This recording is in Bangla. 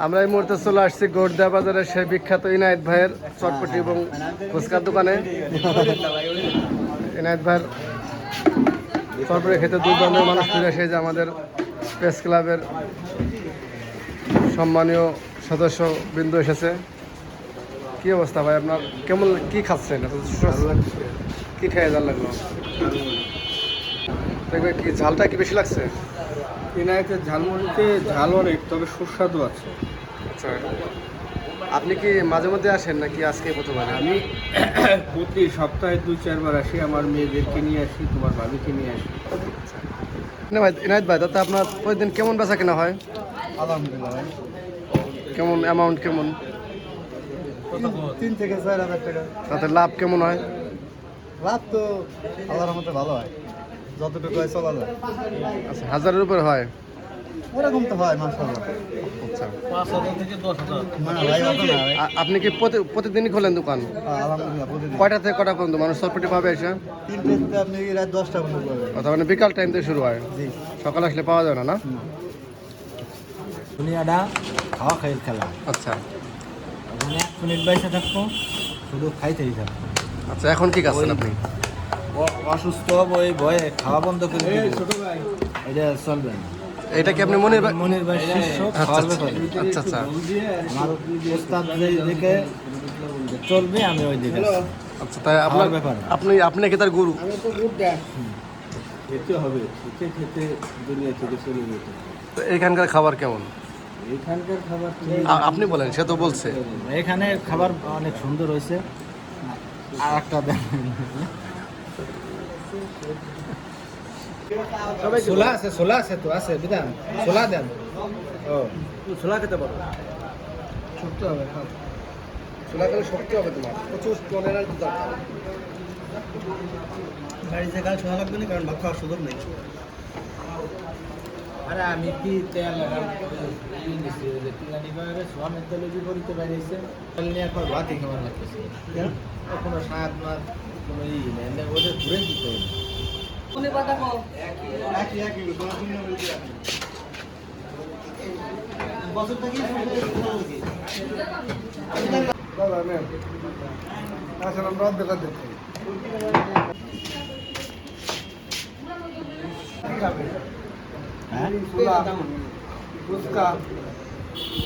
আমরা এই মুহূর্তে চলে আসছি গোড়দা বাজারের সেই বিখ্যাত ইনায়েত ভাইয়ের চটপটি এবং ফুচকার দোকানে। ইনায়েত ভাইয়ের চটপটি খেতে দূর দূরান্তের মানুষ ফিরে এসে যে আমাদের প্রেস ক্লাবের সম্মানীয় সদস্য বিন্দু এসেছে। কি অবস্থা ভাই আপনার? কেমন কি খাচ্ছেন? কি খেয়ে জাল লাগলো? দেখবে কি ঝালটা কি বেশি লাগছে? ইনায়েতের ঝালমুড়িতে ঝাল অনেক, তবে সুস্বাদু আছে। আচ্ছা, আপনি কি মাঝে মধ্যে আসেন নাকি আজকে প্রথম? আমি প্রতি সপ্তাহে 2-4 বার আসি, আমার মেয়েদেরকে নিয়ে আসি, তোমার ভাবিকে নিয়ে আসি। ইনায়েত ভাই, তাতে আপনার প্রতিদিন কেমন বেচা কেনা হয়? আলহামদুলিল্লাহ। কেমন অ্যামাউন্ট কেমন? 3 থেকে 4 হাজার টাকা। তাতে লাভ কেমন হয়? লাভ তো আল্লাহর মতে ভালো হয়, যতটুকু হয় চলা যায়। আচ্ছা, 1000-এর উপরে হয়? ওরকম তো হয় মাশাআল্লাহ। আচ্ছা, 5,000 থেকে 10,000। না ভাই, অত না ভাই। আপনি কি প্রতিদিনই খোলেন দোকান? আলহামদুলিল্লাহ প্রতিদিন। কয়টা থেকে কটা পর্যন্ত মানুষ চটপটি পাবে এসে? 3টেতে আপনি রাত 10টা পর্যন্ত পাবেন। অথবা মানে বিকাল টাইম থেকে শুরু হয়? জি। সকালে আসলে পাওয়া যায় না? না, দুনিয়াটা খাওয়া খাইল খেলা। আচ্ছা ওখানে 1 মিনিট বাইসে থাকবো, শুধু খাইতেই থাকবো। আচ্ছা, এখন কি খাচ্ছেন আপনি? অসুস্থ ওই ভয়ে খাওয়া বন্ধ করে দিবে। এটা চলবে না। এটা কি আপনি মনির ভাই? মনির ভাই শিষ্য, আচ্ছা খাওয়ার আচ্ছা ব্যাপারে আচ্ছা আচ্ছা আমার ওস্তাদ যেই দিকে চলবে আমি ওই দিকে। আচ্ছা, তাই আপনার খাওয়ার ব্যাপারে। আপনি কি তার গুরু? খেতে হবে, খেতে খেতে দুনিয়া থেকে চলে যেতে। তো এখানকার খাবার কেমন? এখানকার খাবার আপনি বলেন, সে তো বলছে। এখানে খাবার অনেক সুন্দর হয়েছে। আর একটা দেন, ছোলা আছে তো আছে বিধান, ছোলা দেন। ও ছোলা খেতে পারো? শক্ত হবে। ছোলা খেলে শক্তি হবে তোমার, প্রচুর এনার্জি দরকার। বাড়িতে কাল ছোলা লাগবে না, কারণ ভাত খাওয়ার সুযোগ নেই। আরে আমি কি তেল সোয়ামের তেলে বিপরীতে বেরিয়েছে, তেল নিয়ে একবার ভাতই খাবার লাগতেছে। কোনো স্বাদ না, কোনো ই নেই, ওদের ঘুরে দিতে হবে। আমরা অর্ধেক অর্ধেক খাই। হ্যাঁ, ফুচকা